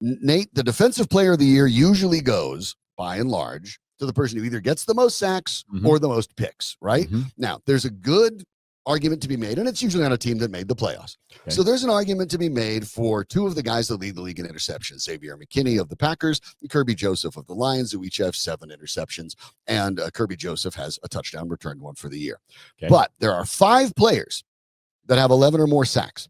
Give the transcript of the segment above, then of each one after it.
Nate, the defensive player of the year usually goes, by and large, to the person who either gets the most sacks or the most picks, right? Now, there's a good argument to be made, and it's usually on a team that made the playoffs. Okay. So there's an argument to be made for two of the guys that lead the league in interceptions, Xavier McKinney of the Packers and Kirby Joseph of the Lions, who each have 7 interceptions, and Kirby Joseph has a touchdown, returned one for the year. Okay. But there are 5 players that have 11 or more sacks.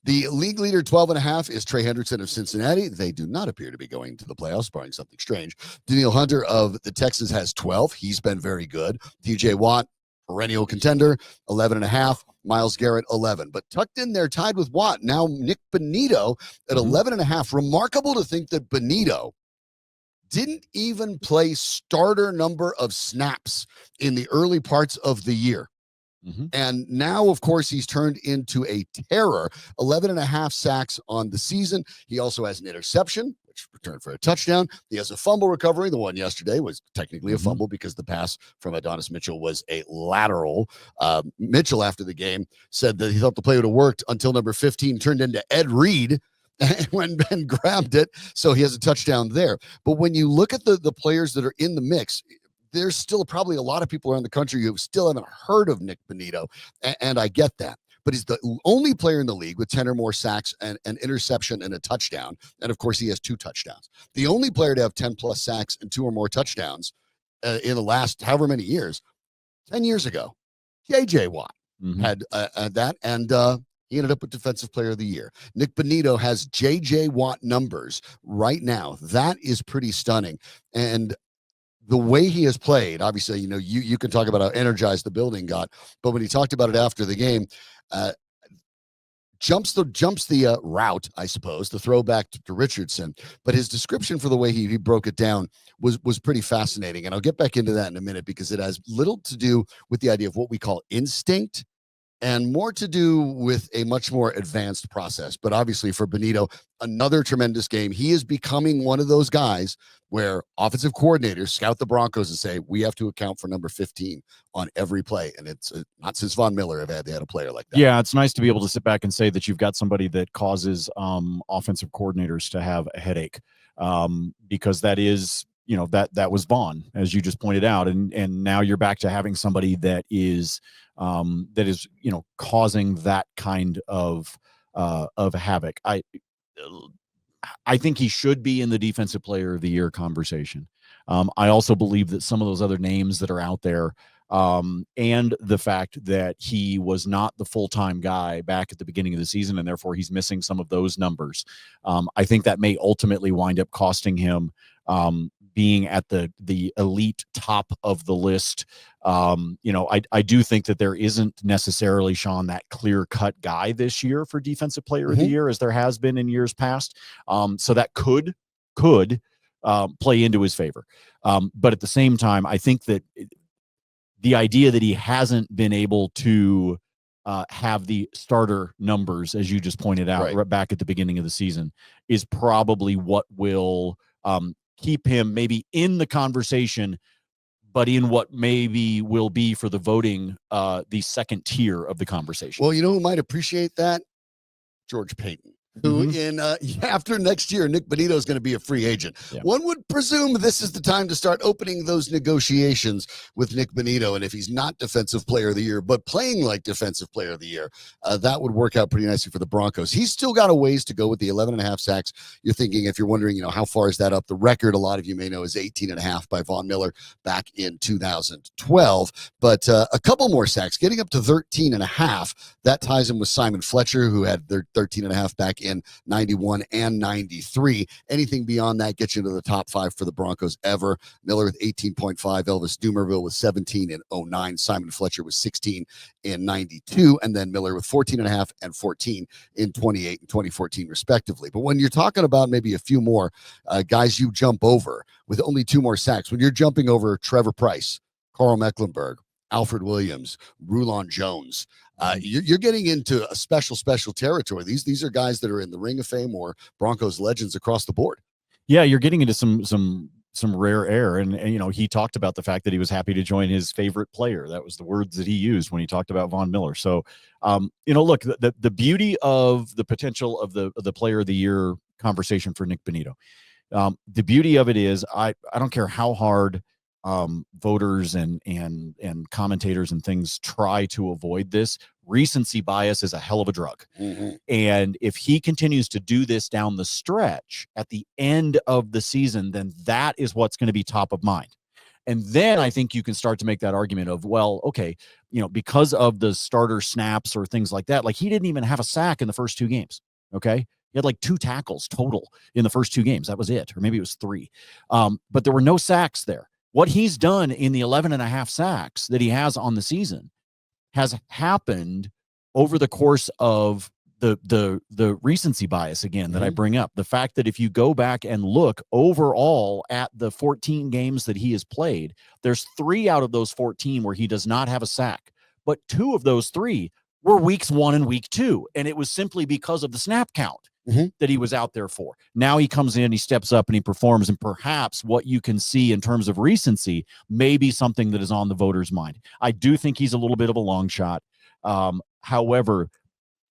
The league leader, 12.5, is Trey Hendrickson of Cincinnati. They do not appear to be going to the playoffs, barring something strange. Danielle Hunter of the Texans has 12. He's been very good. TJ Watt, perennial contender, 11.5. Myles Garrett, 11. But tucked in there, tied with Watt, now Nik Bonitto at 11.5. Remarkable to think that Bonitto didn't even play starter number of snaps in the early parts of the year. And now, of course, he's turned into a terror. 11.5 sacks on the season. He also has an interception, which returned for a touchdown. He has a fumble recovery. The one yesterday was technically a fumble because the pass from Adonis Mitchell was a lateral. Mitchell, after the game, said that he thought the play would have worked until number 15 turned into Ed Reed when Ben grabbed it. So he has a touchdown there. But when you look at the players that are in the mix, there's still probably a lot of people around the country who still haven't heard of Nik Bonitto, and I get that. But he's the only player in the league with 10 or more sacks and an interception and a touchdown. And, of course, he has 2 touchdowns. The only player to have 10-plus sacks and 2 or more touchdowns in the last however many years, 10 years ago, J.J. Watt had that, and he ended up with Defensive Player of the Year. Nik Bonitto has J.J. Watt numbers right now. That is pretty stunning. And the way he has played, obviously, you can talk about how energized the building got, but when he talked about it after the game, jumps the route, I suppose, the throwback to Richardson, but his description for the way he broke it down was pretty fascinating. And I'll get back into that in a minute because it has little to do with the idea of what we call instinct and more to do with a much more advanced process. But obviously for Bonitto, another tremendous game. He is becoming one of those guys where offensive coordinators scout the Broncos and say, we have to account for number 15 on every play. And it's not since Von Miller have they had a player like that. Yeah, it's nice to be able to sit back and say that you've got somebody that causes offensive coordinators to have a headache, because that is, that was Vaughn, as you just pointed out. And now you're back to having somebody that is causing that kind of havoc. I think he should be in the Defensive Player of the Year conversation. I also believe that some of those other names that are out there, and the fact that he was not the full-time guy back at the beginning of the season, and therefore he's missing some of those numbers. I think that may ultimately wind up costing him being at the elite top of the list. I do think that there isn't necessarily, Shawn, that clear-cut guy this year for Defensive Player of the Year as there has been in years past. So that could play into his favor. But at the same time, I think that the idea that he hasn't been able to have the starter numbers, as you just pointed out, right back at the beginning of the season, is probably what will keep him maybe in the conversation, but in what maybe will be for the voting, the second tier of the conversation. Well, who might appreciate that? George Payton, who after next year, Nik Bonitto is going to be a free agent. Yeah. One would presume this is the time to start opening those negotiations with Nik Bonitto. And if he's not Defensive Player of the Year, but playing like Defensive Player of the Year, that would work out pretty nicely for the Broncos. He's still got a ways to go with the 11.5 sacks. You're thinking, if you're wondering, how far is that up? The record, a lot of you may know, is 18.5 by Von Miller back in 2012. But a couple more sacks, getting up to 13.5. That ties him with Simon Fletcher, who had their 13.5 back in 91 and 93. Anything beyond that gets you into the top 5 for the Broncos ever. Miller with 18.5, Elvis Dumervil with 17 in 09, Simon Fletcher with 16 in 92, and then Miller with 14.5 and 14 in 28 and 2014 respectively. But when you're talking about maybe a few more guys you jump over with only 2 more sacks, when you're jumping over Trevor Pryce, Carl Mecklenburg, Alfred Williams, Rulon Jones, you're getting into a special territory. These are guys that are in the Ring of Fame or Broncos legends across the board. Yeah, you're getting into some rare air, and he talked about the fact that he was happy to join his favorite player. That was the words that he used when he talked about Von Miller. So, look, the beauty of the potential of the Player of the Year conversation for Nik Bonitto. The beauty of it is I don't care how hard voters and commentators and things try to avoid this. Recency bias is a hell of a drug. And if he continues to do this down the stretch at the end of the season, then that is what's going to be top of mind. And then I think you can start to make that argument of, well, okay, because of the starter snaps or things like that, like he didn't even have a sack in the first 2 games. Okay. He had like 2 tackles total in the first 2 games. That was it. Or maybe it was 3. But there were no sacks there. What he's done in the 11.5 sacks that he has on the season has happened over the course of the recency bias again that I bring up. The fact that if you go back and look overall at the 14 games that he has played, there's 3 out of those 14 where he does not have a sack. But 2 of those 3 were weeks 1 and week 2. And it was simply because of the snap count that he was out there for. Now he comes in, he steps up and he performs. And perhaps what you can see in terms of recency may be something that is on the voters' mind. I do think he's a little bit of a long shot. However,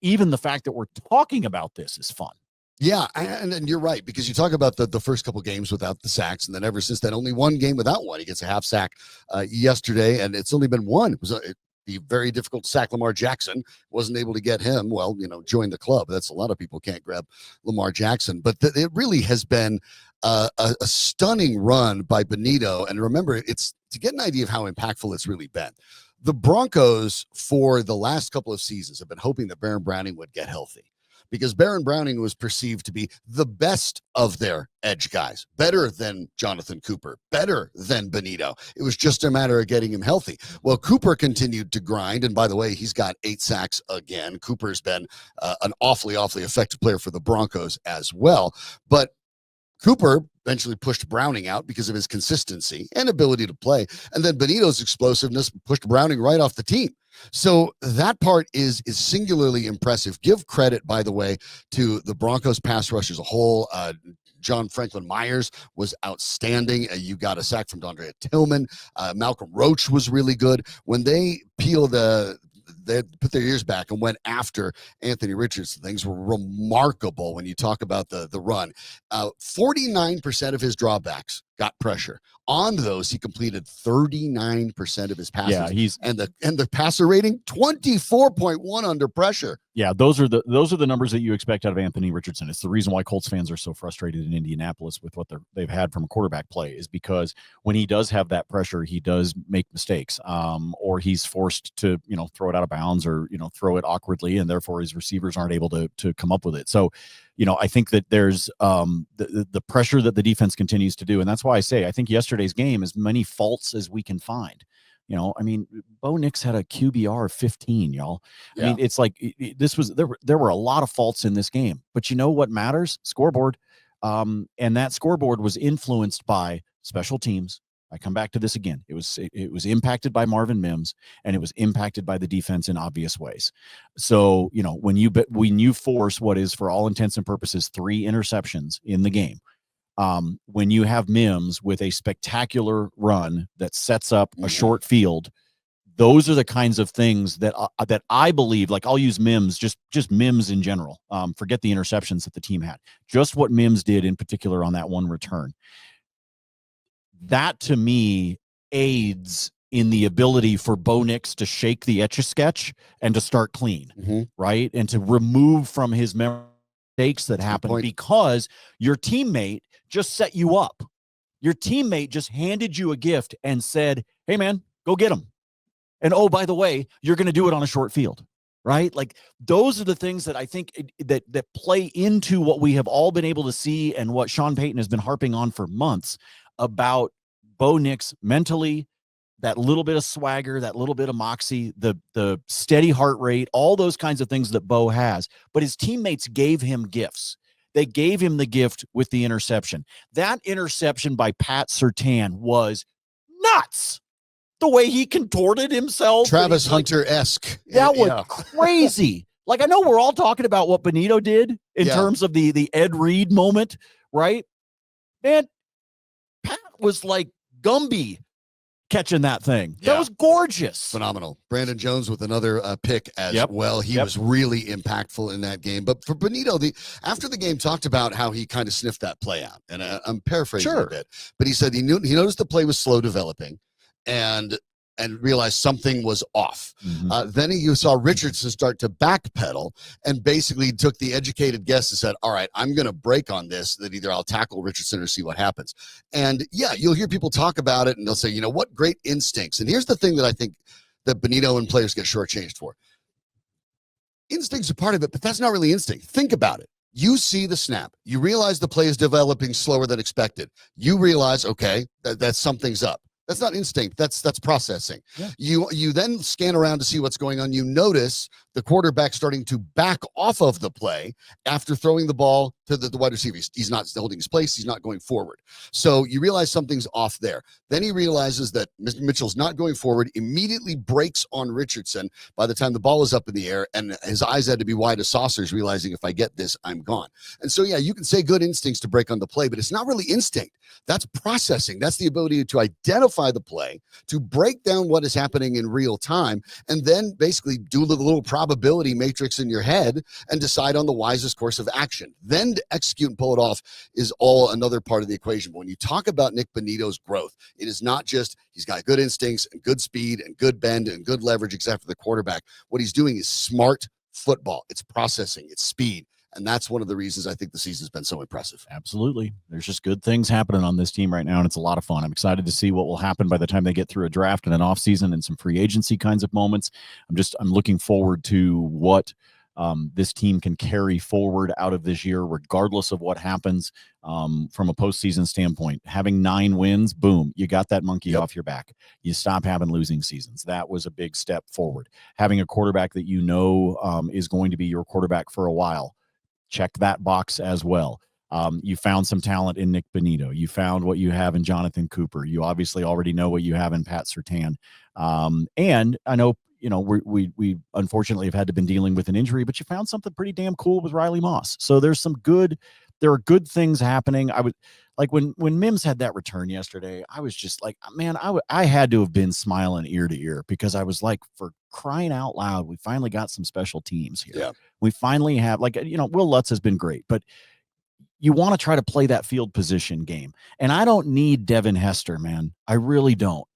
even the fact that we're talking about this is fun. Yeah, and you're right, because you talk about the first couple games without the sacks, and then ever since then, only 1 game without one. He gets a half sack yesterday, and it's only been 1. It was the very difficult to sack Lamar Jackson. Wasn't able to get him. Well, join the club. That's a lot of people can't grab Lamar Jackson, but it really has been a stunning run by Bonitto. And remember, it's to get an idea of how impactful it's really been. The Broncos, for the last couple of seasons, have been hoping that Baron Browning would get healthy, because Baron Browning was perceived to be the best of their edge guys, better than Jonathan Cooper, better than Bonitto. It was just a matter of getting him healthy. Well, Cooper continued to grind, and by the way, he's got 8 sacks again. Cooper's been an awfully effective player for the Broncos as well. But Cooper eventually pushed Browning out because of his consistency and ability to play. And then Bonitto's explosiveness pushed Browning right off the team. So that part is singularly impressive. Give credit, by the way, to the Broncos pass rush as a whole. John Franklin Myers was outstanding. You got a sack from Dondre Tillman. Malcolm Roach was really good. When they they put their ears back and went after Anthony Richardson, things were remarkable when you talk about the run. 49% of his drawbacks got pressure. On those, he completed 39% of his passes. Yeah, and the passer rating 24.1 under pressure. Yeah, those are the numbers that you expect out of Anthony Richardson. It's the reason why Colts fans are so frustrated in Indianapolis with what they've had from a quarterback play, is because when he does have that pressure, he does make mistakes, or he's forced to throw it out of bounds, or throw it awkwardly, and therefore his receivers aren't able to come up with it. So I think that there's the pressure that the defense continues to do, and that's why I say I think yesterday's game, as many faults as we can find. Bo Nix had a QBR of 15, y'all. Yeah. I mean, it's like there were a lot of faults in this game, but you know what matters? Scoreboard. And that scoreboard was influenced by special teams. I come back to this again. It was impacted by Marvin Mims, and it was impacted by the defense in obvious ways. So, when you force what is, for all intents and purposes, 3 interceptions in the game, when you have Mims with a spectacular run that sets up a short field, those are the kinds of things that I believe, like I'll use Mims, just Mims in general. Forget the interceptions that the team had. Just what Mims did in particular on that one return. That to me aids in the ability for Bo Nix to shake the Etch-a-Sketch and to start clean, right? And to remove from his mistakes that happen, because your teammate just set you up. Your teammate just handed you a gift and said, hey man, go get him. And oh, by the way, you're going to do it on a short field, right? Like, those are the things that I think that play into what we have all been able to see, and what Sean Payton has been harping on for months about Bo Nix mentally, that little bit of swagger, that little bit of moxie, the steady heart rate, all those kinds of things that Bo has. But his teammates gave him gifts. They gave him the gift with the interception. That interception by Pat Surtain was nuts. The way he contorted himself. Travis Hunter-esque. That was crazy. Like, I know we're all talking about what Bonitto did in terms of the Ed Reed moment, right? Man, Pat was like Gumby catching that thing. Yeah. That was gorgeous. Phenomenal. Brandon Jones with another pick as Yep. well. He was really impactful in that game. But for Bonitto, after the game talked about how he kind of sniffed that play out. And I'm paraphrasing a bit. But he said he noticed the play was slow developing and realized something was off. Then you saw Richardson start to backpedal and basically took the educated guess and said, all right, I'm going to break on this, that either I'll tackle Richardson or see what happens. And yeah, you'll hear people talk about it and they'll say, you know, what great instincts. And here's the thing that I think that Bonitto and players get shortchanged for. Instincts are part of it, but that's not really instinct. Think about it. You see the snap. You realize the play is developing slower than expected. You realize, okay, that something's up. That's not instinct. That's processing. Yeah. You then scan around to see what's going on. You notice the quarterback starting to back off of the play after throwing the ball to the wide receiver. He's not holding his place. He's not going forward. So you realize something's off there. Then he realizes that Mr. Mitchell's not going forward, immediately breaks on Richardson by the time the ball is up in the air, and his eyes had to be wide as saucers, realizing if I get this, I'm gone. And so, yeah, you can say good instincts to break on the play, but it's not really instinct. That's processing. That's the ability to identify the play, to break down what is happening in real time, and then basically do the little probability matrix in your head and decide on the wisest course of action. Then to execute and pull it off is all another part of the equation. But when you talk about Nik Bonitto's growth, it is not just he's got good instincts and good speed and good bend and good leverage, except for the quarterback. What he's doing is smart football. It's processing, it's speed. And that's one of the reasons I think the season's been so impressive. Absolutely. There's just good things happening on this team right now, and it's a lot of fun. I'm excited to see what will happen by the time they get through a draft and an offseason and some free agency kinds of moments. I'm looking forward to what this team can carry forward out of this year, regardless of what happens from a postseason standpoint. Having 9 wins, boom, you got that monkey off your back. You stop having losing seasons. That was a big step forward. Having a quarterback that you know is going to be your quarterback for a while. Check that box as well. You found some talent in Nik Bonitto. You found what you have in Jonathan Cooper. You obviously already know what you have in Pat Surtain. And I know, you know, we unfortunately have had to been dealing with an injury, but you found something pretty damn cool with Riley Moss. So there are good things happening. I would like when Mims had that return yesterday, I was just like, man, I had to have been smiling ear to ear, because I was like, for crying out loud, we finally got some special teams here. Yeah. We finally have, like, you know, Will Lutz has been great, but you want to try to play that field position game. And I don't need Devin Hester, man. I really don't.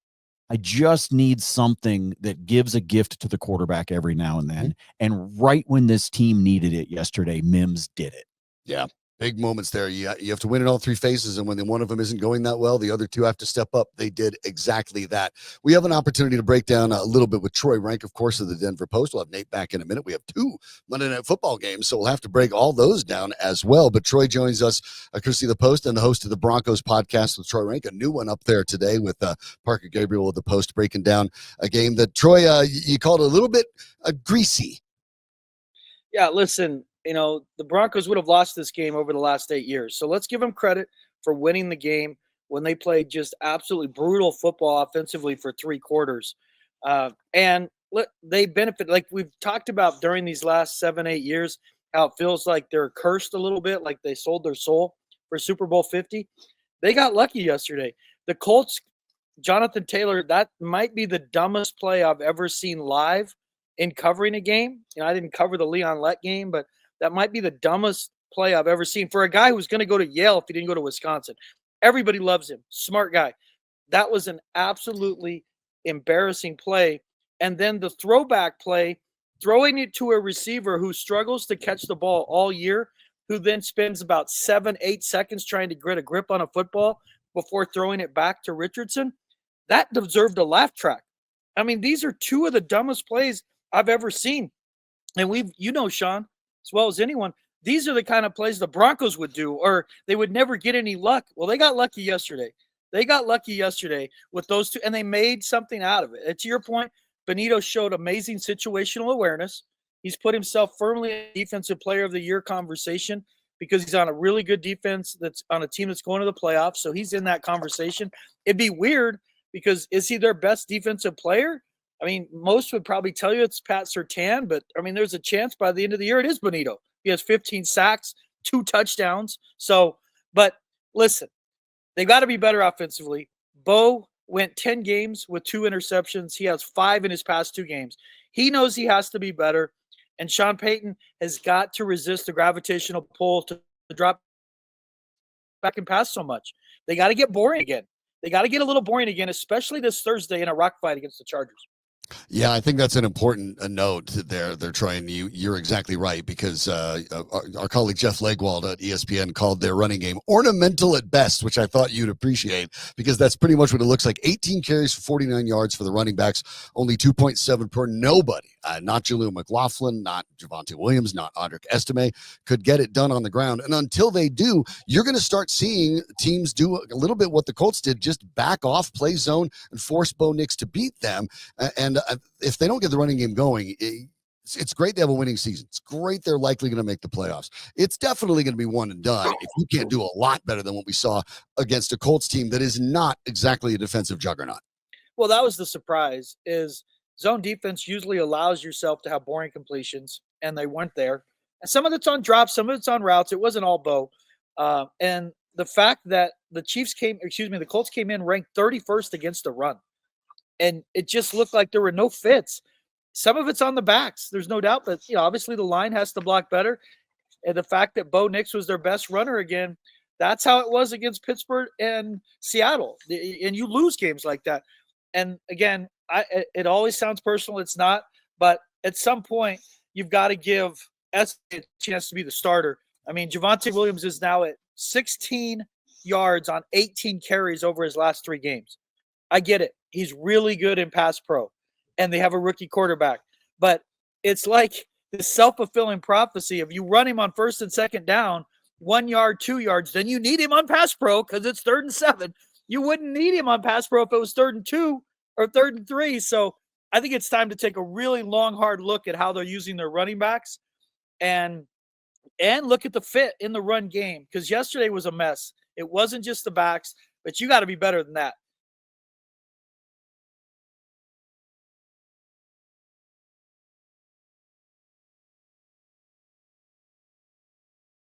I just need something that gives a gift to the quarterback every now and then. And right when this team needed it yesterday, Mims did it. Yeah. Big moments there. You have to win in all 3 phases, and when one of them isn't going that well, the other 2 have to step up. They did exactly that. We have an opportunity to break down a little bit with Troy Rank, of course, of the Denver Post. We'll have Nate back in a minute. We have 2 Monday Night Football games, so we'll have to break all those down as well. But Troy joins us, courtesy of the Post, and the host of the Broncos podcast with Troy Rank, a new one up there today with Parker Gabriel of the Post, breaking down a game that, Troy, you called a little bit greasy. Yeah, listen, you know, the Broncos would have lost this game over the last 8 years. So let's give them credit for winning the game when they played just absolutely brutal football offensively for 3 quarters. And they benefit, like we've talked about during these last 7-8 years, how it feels like they're cursed a little bit, like they sold their soul for Super Bowl 50. They got lucky yesterday. The Colts, Jonathan Taylor, that might be the dumbest play I've ever seen live in covering a game. You know, I didn't cover the Leon Lett game, but that might be the dumbest play I've ever seen for a guy who's going to go to Yale if he didn't go to Wisconsin. Everybody loves him. Smart guy. That was an absolutely embarrassing play. And then the throwback play, throwing it to a receiver who struggles to catch the ball all year, who then spends about 7-8 seconds trying to get a grip on a football before throwing it back to Richardson. That deserved a laugh track. I mean, these are 2 of the dumbest plays I've ever seen. And Shawn, as well as anyone, these are the kind of plays the Broncos would do, or they would never get any luck. Well, they got lucky yesterday. With those 2, and they made something out of it. And to your point, Bonitto showed amazing situational awareness. He's put himself firmly in Defensive Player of the Year conversation because he's on a really good defense that's on a team that's going to the playoffs. So he's in that conversation. It'd be weird because is he their best defensive player? I mean, most would probably tell you it's Pat Surtain, but, I mean, there's a chance by the end of the year it is Bonitto. He has 15 sacks, 2 touchdowns. So, but listen, they got to be better offensively. Bo went 10 games with 2 interceptions. He has 5 in his past 2 games. He knows he has to be better, and Sean Payton has got to resist the gravitational pull to drop back and pass so much. They got to get boring again. They got to get a little boring again, especially this Thursday in a rock fight against the Chargers. Yeah, I think that's an important note there. They're trying. You're exactly right, because our colleague Jeff Legwald at ESPN called their running game ornamental at best, which I thought you'd appreciate, because that's pretty much what it looks like. 18 carries for 49 yards for the running backs, only 2.7 per nobody. Not Jaleel McLaughlin, not Javonte Williams, not Audric Estime could get it done on the ground. And until they do, you're going to start seeing teams do a little bit what the Colts did, just back off, play zone, and force Bo Nix to beat them. And if they don't get the running game going, it's great they have a winning season. It's great they're likely going to make the playoffs. It's definitely going to be one and done if you can't do a lot better than what we saw against a Colts team that is not exactly a defensive juggernaut. Well, that was the surprise, is zone defense usually allows yourself to have boring completions, and they weren't there. And some of it's on drops, some of it's on routes. It wasn't all Bo. And the fact that the Colts came in ranked 31st against the run. And it just looked like there were no fits. Some of it's on the backs. There's no doubt, but obviously the line has to block better. And the fact that Bo Nix was their best runner again, that's how it was against Pittsburgh and Seattle. And you lose games like that. And again, it always sounds personal. It's not, but at some point you've got to give S a chance to be the starter. I mean, Javonte Williams is now at 16 yards on 18 carries over his last 3 games. I get it. He's really good in pass pro, and they have a rookie quarterback. But it's like the self-fulfilling prophecy of you run him on 1st and 2nd down, 1 yard, 2 yards, then you need him on pass pro because it's 3rd and 7. You wouldn't need him on pass pro if it was 3rd and 2 or 3rd and 3. So I think it's time to take a really long, hard look at how they're using their running backs and look at the fit in the run game, because yesterday was a mess. It wasn't just the backs, but you got to be better than that.